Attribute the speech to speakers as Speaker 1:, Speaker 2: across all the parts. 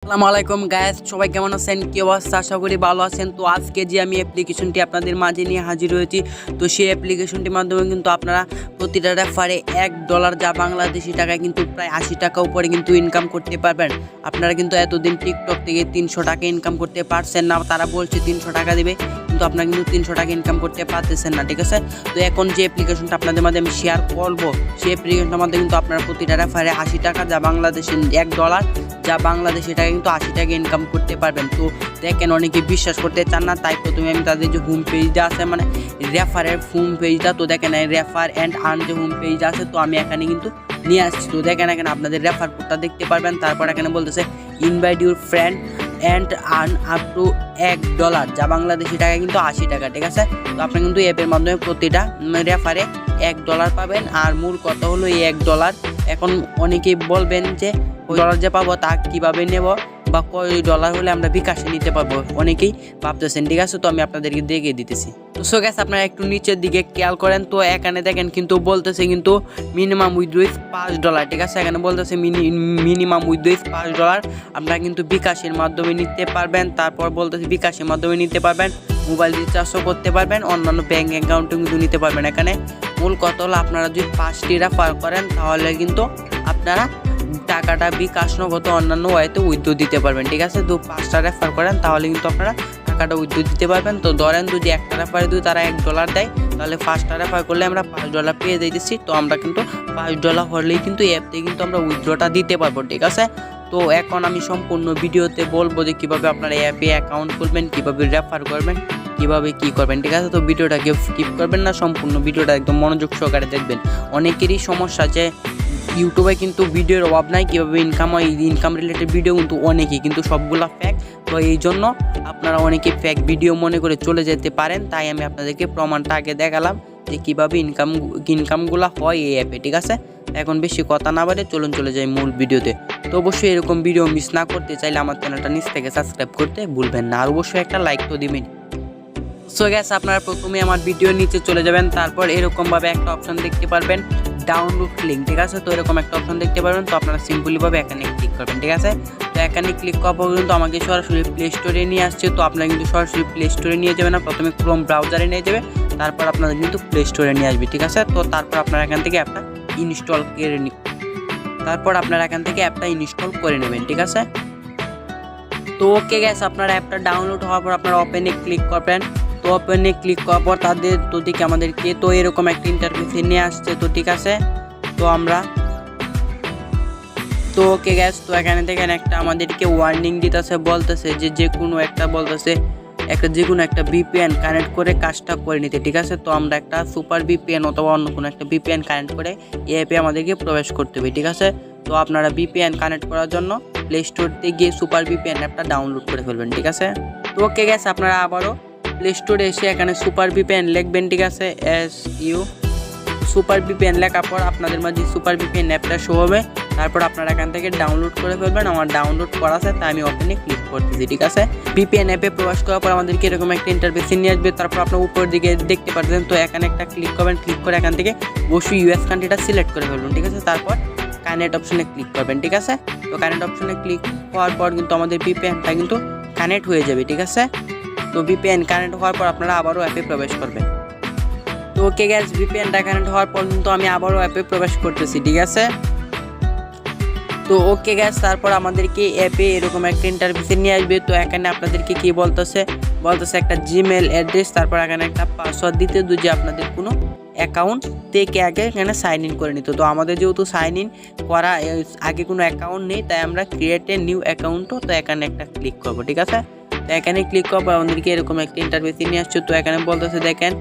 Speaker 1: আসসালামু আলাইকুম গাইস, সবাই কেমন আছেন? কি অবস্থা? আশা করি ভালো আছেন। তো আজকে যে আমি অ্যাপ্লিকেশনটি আপনাদের মাঝে নিয়ে হাজির হয়েছি, তো সেই অ্যাপ্লিকেশনটির মাধ্যমে কিন্তু আপনারা প্রতিটা রেফারে $1 যা বাংলাদেশি টাকায় কিন্তু প্রায় 80 টাকা উপরে কিন্তু ইনকাম করতে পারবেন। আপনারা কিন্তু এতদিন টিকটক থেকে 300 টাকা ইনকাম করতে পারছেন না, তারা বলছে 300 টাকা দিবে, কিন্তু আপনারা কিন্তু 300 টাকা ইনকাম করতে পারতেছেন না, ঠিক আছে? তো এখন যে অ্যাপ্লিকেশনটা আপনাদের মাঝে আমি শেয়ার করবো, সেই অ্যাপ্লিকেশনটার মধ্যে কিন্তু আপনারা প্রতিটা রেফারে 80 টাকা যা বাংলাদেশি $1 যা বাংলাদেশি টাকা কিন্তু 80 টাকা ইনকাম করতে পারবেন। তো দেখেন, অনেকে বিশ্বাস করতে চান না, তাই প্রথমে আমি তাদের যে হোম পেজটা আছে, মানে রেফারের হোম পেজটা, তো দেখেন রেফার অ্যান্ড আর্ন যে হোম পেজটা আছে, তো আমি এখানে কিন্তু নিয়ে আসছি। তো দেখেন এখানে আপনাদের রেফার কোডটা দেখতে পারবেন। তারপর এখানে বলতেছে invite your friend and earn up to $1 যা বাংলাদেশি টাকা কিন্তু 80 টাকা, ঠিক আছে? তো আপনি কিন্তু অ্যাপের মাধ্যমে প্রতিটা রেফারে $1 পাবেন। আর মূল কথা হলো এই $1। এখন অনেকেই বলবেন যে $1 যে পাবো তা কীভাবে নেব, বা কয় ডলার হলে আমরা বিকাশে নিতে পারবো, অনেকেই ভাবতেছেন, ঠিক আছে? তো আমি আপনাদেরকে দেখিয়ে দিতেছি। তো সো গাইস, আপনারা একটু নিচের দিকে খেয়াল করেন। তো এখানে দেখেন কিন্তু বলতেছে কিন্তু মিনিমাম উইথড্র ইজ $5, ঠিক আছে? এখানে বলতেছে মিনিমাম উইথড্র ইজ $5 আপনারা কিন্তু বিকাশের মাধ্যমে নিতে পারবেন। তারপর বলতেছে বিকাশের মাধ্যমে নিতে পারবেন, মোবাইল রিচার্জও করতে পারবেন, অন্যান্য ব্যাঙ্ক অ্যাকাউন্টে কিন্তু নিতে পারবেন। এখানে মূল কথা হলো আপনারা যদি 5টি রেফার করেন তাহলে কিন্তু আপনারা টাকাটা বিকাশ নগদ অন্যান্য ওয়েতে উইথড্র দিতে পারবেন, ঠিক আছে? তো 5টা রেফার করেন তাহলে কিন্তু আপনারা টাকাটা উইথড্র দিতে পারবেন। তো ধরেন যদি একটা রেফারে যদি তারা $1 দেয়, তাহলে 5টা রেফার করলে আমরা $5 পেয়ে দিতেছি। তো আমরা কিন্তু $5 হলেই কিন্তু অ্যাপ থেকে কিন্তু আমরা উইথড্রটা দিতে পারবো, ঠিক আছে? তো এখন আমি সম্পূর্ণ ভিডিওতে বলবো যে কীভাবে আপনারা অ্যাপে অ্যাকাউন্ট করবেন, কীভাবে রেফার করবেন, কীভাবে কী করবেন, ঠিক আছে? তো ভিডিওটাকে স্কিপ করবেন না, সম্পূর্ণ ভিডিওটা একদম মনোযোগ সহকারে দেখবেন। অনেকেরই সমস্যা যে ইউটিউবে কিন্তু ভিডিওর অভাব নাই, কীভাবে ইনকাম হয়, ইনকাম রিলেটেড ভিডিও কিন্তু অনেকেই, কিন্তু সবগুলো ফ্যাক। তো এই জন্য আপনারা অনেকে ফ্যাক ভিডিও মনে করে চলে যেতে পারেন, তাই আমি আপনাদেরকে প্রমাণটা আগে দেখালাম যে কীভাবে ইনকামগুলো হয় এই অ্যাপে, ঠিক আছে? এখন বেশি কথা না বাড়ে চলুন চলে যাই মূল ভিডিওতে। তো অবশ্যই এরকম ভিডিও মিস না করতে চাইলে আমার চ্যানেলটা নিচ থেকে সাবস্ক্রাইব করতে ভুলবেন না, আর অবশ্যই একটা লাইক তো দিবেন। সো গাইস, আপনারা প্রথমে আমার ভিডিও নিচে চলে যাবেন, তারপর এরকমভাবে একটা অপশন দেখতে পারবেন ডাউনলোড লিঙ্ক, ঠিক আছে? তো এরকম একটা অপশন দেখতে পারবেন, তো আপনারা সিম্পলিভাবে এখানে ক্লিক করবেন, ঠিক আছে? তো এখানে ক্লিক করার পর কিন্তু আমাকে সরাসরি প্লে স্টোরে নিয়ে আসছে। তো আপনারা কিন্তু সরাসরি প্লে স্টোরে নিয়ে যাবেন না, প্রথমে ক্রোম ব্রাউজারে নিয়ে যাবে, তারপর আপনাদের কিন্তু প্লে স্টোরে নিয়ে আসবে, ঠিক আছে? তো তারপর আপনারা এখান থেকে অ্যাপটা ইনস্টল করে নেবেন, ঠিক আছে? তো ওকে গাইস, আপনারা অ্যাপটা ডাউনলোড হওয়ার পর আপনারা ওপেনে ক্লিক করবেন। তো ওপেনে ক্লিক করার পর তাদের তো দিকে আমাদেরকে তো এরকম একটা ইন্টারফেসে নিয়ে আসছে, তো ঠিক আছে? তো আমরা তো ওকে গ্যাস, তো এখানে দেখেন একটা আমাদেরকে ওয়ার্নিং দিতেছে, বলতেছে যে কোনো একটা ভিপিএন কানেক্ট করে কাজটা করে নিতে, ঠিক আছে? তো আমরা একটা সুপার ভিপিএন অথবা অন্য কোনো একটা ভিপিএন কানেক্ট করে এই অ্যাপে আমাদেরকে প্রবেশ করতে হবে, ঠিক আছে? তো আপনারা ভিপিএন কানেক্ট করার জন্য প্লে স্টোরতে গিয়ে সুপার ভিপিএন অ্যাপটা ডাউনলোড করে ফেলবেন, ঠিক আছে? তো ওকে গ্যাস, আপনারা আবারও প্লে স্টোরে এসে এখানে সুপার ভিপিএন লিখবেন, ঠিক আছে? সুপার ভিপিএন লেখার পর আপনাদের মাঝে সুপার ভিপিএন অ্যাপটা শো হবে, তারপর আপনারা এখান থেকে ডাউনলোড করে ফেলবেন। আমার ডাউনলোড করা আছে, তাই আমি ওপেনে ক্লিক করতেছি, ঠিক আছে? ভিপিএন অ্যাপে প্রবেশ করার পর আমাদেরকে এরকম একটা ইন্টারফেসে নিয়ে আসবে, তারপর আপনার উপরের দিকে দেখতে পাচ্ছেন, তো এখানে একটা ক্লিক করবেন, ক্লিক করে এখান থেকে অবশ্যই ইউএস কান্ট্রিটা সিলেক্ট করে ফেলবেন, ঠিক আছে? তারপর কানেক্ট অপশনে ক্লিক করবেন, ঠিক আছে? তো কানেক্ট অপশনে ক্লিক হওয়ার পর কিন্তু আমাদের ভিপিএনটা কিন্তু কানেক্ট হয়ে যাবে, ঠিক আছে? তো ভিপিএন কানেক্ট হওয়ার পর আপনারা আবারও অ্যাপে প্রবেশ করবেন। তো ওকে গ্যাস, ভিপিএনটা কানেক্ট হওয়ার পর কিন্তু আমি আবারও অ্যাপে প্রবেশ করতেছি, ঠিক আছে? তো ওকে গ্যাস, তারপর আমাদেরকে অ্যাপে এরকম একটা ইন্টারফেসে নিয়ে আসবে। তো এখানে আপনাদেরকে কি বলতেছে একটা জিমেল অ্যাড্রেস, তারপর এখানে একটা পাসওয়ার্ড দিতে, যদি আপনাদের কোনো অ্যাকাউন্ট থেকে আগে এখানে সাইন ইন করে নিত। তো আমাদের যেহেতু সাইন ইন করা আগে কোনো অ্যাকাউন্ট নেই, তাই আমরা ক্রিয়েট এ নিউ অ্যাকাউন্টও, তো এখানে একটা ক্লিক করবো, ঠিক আছে? তো এখানে ক্লিক করবো, আমাদেরকে এরকম একটা ইন্টারফেসে নিয়ে আসছে। তো এখানে বলতেছে দেখেন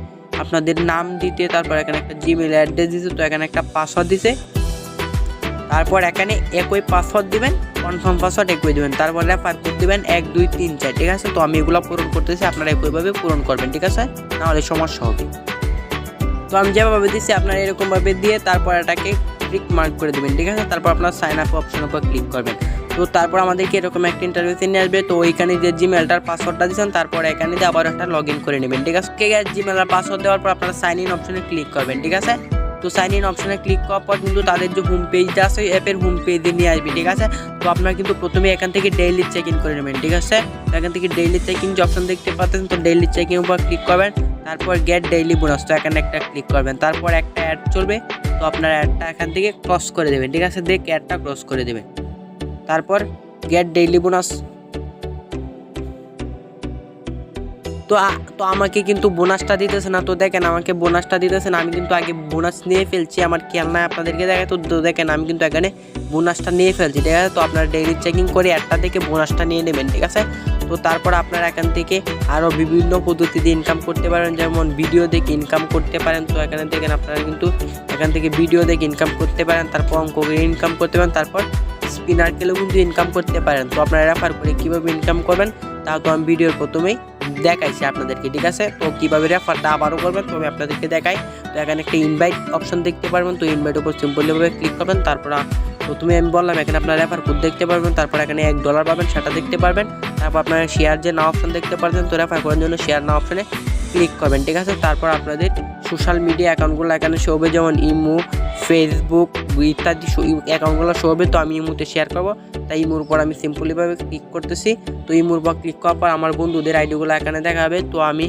Speaker 1: আপনাদের নাম দিতে, তারপর এখানে একটা জিমেল অ্যাড্রেস দিতে, তো এখানে একটা পাসওয়ার্ড দিতে, তারপর এখানে একই পাসওয়ার্ড দিবেন, কনফার্ম পাসওয়ার্ড একই দিবেন, তারপর রেফার কোড দিবেন 1 2 3 4, ঠিক আছে? তো আমি এগুলো পূরণ করতেছি, আপনারা একইভাবে পূরণ করবেন, ঠিক আছে? নাহলে সমস্যা হবে। তো আমি যেভাবে দিচ্ছি আপনারা এরকমভাবে দিয়ে তারপর এটাকে ক্লিক মার্ক করে দেবেন, ঠিক আছে? তারপর আপনার সাইন আপ অপশনের উপর ক্লিক করবেন। তো তারপর আমাদেরকে এরকম একটা ইন্টারফেসে নিয়ে আসবে। তো ওইখানে যে জিমেলটার পাসওয়ার্ডটা দিয়েছেন, তারপর এখানে দিয়ে আবার একটা লগ ইন করে নেবেন, ঠিক আছে? জিমেলের পাসওয়ার্ড দেওয়ার পর আপনারা সাইন ইন অপশনে ক্লিক করবেন, ঠিক আছে? তো সাইন ইন অপশনে ক্লিক করার পর কিন্তু তাদের যে হোম পেজটা আছে অ্যাপের হোম পেজে নিয়ে আসবে, ঠিক আছে। তো আপনারা কিন্তু প্রথমে এখান থেকে ডেইলি চেক ইন করে নেবেন, ঠিক আছে। এখান থেকে ডেইলি চেকিং যে অপশন দেখতে পাচ্ছেন, তো ডেইলি চেকিং উপর ক্লিক করবেন, তারপর গেট ডেইলি বোনাস, তো এখানে একটা ক্লিক করবেন, তারপর একটা অ্যাড চলবে, তো আপনার অ্যাডটা এখান থেকে ক্রস করে দেবেন, ঠিক আছে। দেখ অ্যাডটা ক্রস করে দেবেন, তারপর গেট ডেইলি বোনাস। তো আমাকে কিন্তু বোনাসটা দিতেছে না, তো দেখেন আমাকে বোনাসটা দিতেছে না, আমি কিন্তু আগে বোনাস নিয়ে ফেলছি, আমার খেয়াল নাই আপনাদেরকে দেখায়। তো দেখেন আমি কিন্তু এখানে বোনাসটা নিয়ে ফেলছি, ঠিক আছে। তো আপনারা ডেইলি চেকিং করে একটা থেকে বোনাসটা নিয়ে নেবেন, ঠিক আছে। তো তারপর আপনারা এখান থেকে আরও বিভিন্ন পদ্ধতিতে ইনকাম করতে পারেন, যেমন ভিডিও দেখে ইনকাম করতে পারেন। তো এখানে দেখেন আপনারা কিন্তু এখান থেকে ভিডিও দেখে ইনকাম করতে পারেন, তারপর অঙ্ক করে ইনকাম করতে পারেন, তারপর স্পিনার খেলেও কিন্তু ইনকাম করতে পারেন। তো আপনারা রেফার করে কীভাবে ইনকাম করবেন তাও তো আমি ভিডিওর প্রথমেই দেখাইছি আপনাদেরকে, ঠিক আছে। তো কীভাবে রেফারটা আবারও করবেন তো আমি আপনাদেরকে দেখাই। তো এখানে একটা ইনভাইট অপশন দেখতে পারবেন, তো ইনভাইট উপর সিম্পলিভাবে ক্লিক করবেন, তারপর প্রথমে আমি বললাম এখানে আপনার রেফার কোড দেখতে পারবেন, তারপর এখানে $1 পাবেন সেটা দেখতে পারবেন, তারপর আপনারা শেয়ার যে না অপশন দেখতে পারবেন, তো রেফার করার জন্য শেয়ার না অপশনে ক্লিক করবেন, ঠিক আছে। তারপর আপনাদের সোশ্যাল মিডিয়া অ্যাকাউন্টগুলো এখানে শো হবে, যেমন ইমো, ফেসবুক ইত্যাদি অ্যাকাউন্টগুলো শো হবে। তো আমি ইমোতে শেয়ার করবো, তাই ইমোর উপর আমি সিম্পলিভাবে ক্লিক করতেছি। তো ইমোর উপর ক্লিক করার পর আমার বন্ধুদের আইডিগুলো এখানে দেখাবে, তো আমি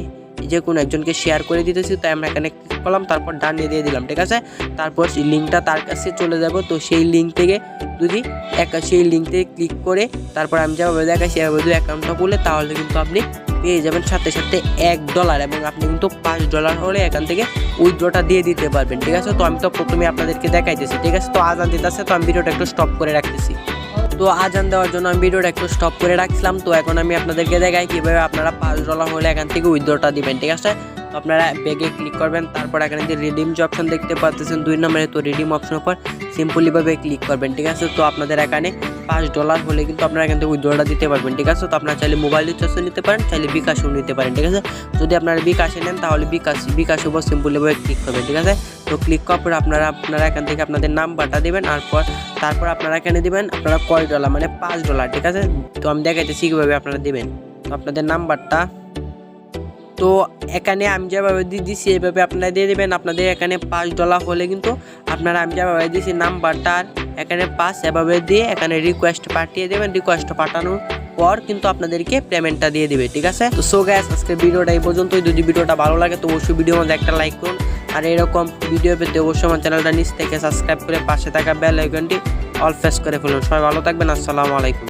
Speaker 1: যে কোনো একজনকে শেয়ার করে দিতেছি, তাই আমরা এখানে ক্লিক করলাম, তারপর ডানে দিয়ে দিলাম, ঠিক আছে। তারপর সেই লিঙ্কটা তার কাছে চলে যাব, তো সেই লিঙ্ক থেকে যদি সেই লিঙ্ক থেকে ক্লিক করে তারপর আমি যেভাবে দেখাই সেভাবে যদি অ্যাকাউন্টটা খুলে তাহলে কিন্তু আপনি পেয়ে যাবেন সাথে সাথে $1, এবং আপনি কিন্তু $5 হলে এখান থেকে উইথড্রটা দিয়ে দিতে পারবেন, ঠিক আছে। তো আমি তো প্রথমে আপনাদেরকে দেখাইতেছি, ঠিক আছে। তো আজান দিতেছে, তো আমি ভিডিওটা একটু স্টপ করে রাখতেছি। তো আজান দেওয়ার জন্য আমি ভিডিওটা একটু স্টপ করে রাখছিলাম। তো এখন আমি আপনাদেরকে দেখাই কীভাবে আপনারা $5 হলে এখান থেকে উইথড্রটা দিবেন, ঠিক আছে। তো আপনারা ব্যাগে ক্লিক করবেন, তারপর এখানে যে রিডিম যে অপশন দেখতে পাচ্ছেন 2 নম্বরে, তো রিডিম অপশন উপর সিম্পলিভাবে ক্লিক করবেন, ঠিক আছে। তো আপনাদের এখানে $5 হলে কিন্তু আপনারা এখান থেকে উইথড্রটা দিতে পারবেন, ঠিক আছে। তো আপনারা চাইলে মোবাইল রিচার্জও নিতে পারেন, চাইলে বিকাশও নিতে পারেন, ঠিক আছে। যদি আপনারা বিকাশে নেন তাহলে বিকাশ উপর সিম্পলিভাবে ক্লিক করবেন, ঠিক আছে। তো ক্লিক করার পর আপনারা এখান থেকে আপনাদের নাম্বারটা দেবেন, আর তারপর আপনারা এখানে দেবেন আপনারা কয় ডলার, মানে $5, ঠিক আছে। তো আমি দেখাইতেছি কীভাবে আপনারা দেবেন। তো আপনাদের নাম্বারটা, তো এখানে আমি যেভাবে দিয়ে দিচ্ছি এইভাবে আপনারা দিয়ে দেবেন। আপনাদের এখানে $5 হলে কিন্তু আপনারা আমি যেভাবে দিয়েছি নাম্বারটার এখানে 5 এভাবে দিয়ে এখানে রিকোয়েস্ট পাঠিয়ে দেবেন। রিকোয়েস্ট পাঠানোর পর কিন্তু আপনাদেরকে পেমেন্টটা দিয়ে দিবে, ঠিক আছে। তো সো গাইস আজকের ভিডিওটা এই পর্যন্তই। যদি ভিডিওটা ভালো লাগে তো অবশ্যই ভিডিওর মধ্যে একটা লাইক করুন, আর এরকম ভিডিও পেতে অবশ্যই আমার চ্যানেলটা নিচ থেকে সাবস্ক্রাইব করে পাশে থাকা বেল আইকনটি অল প্রেস করে ফেলুন। সবাই ভালো থাকবেন, আসসালামু আলাইকুম।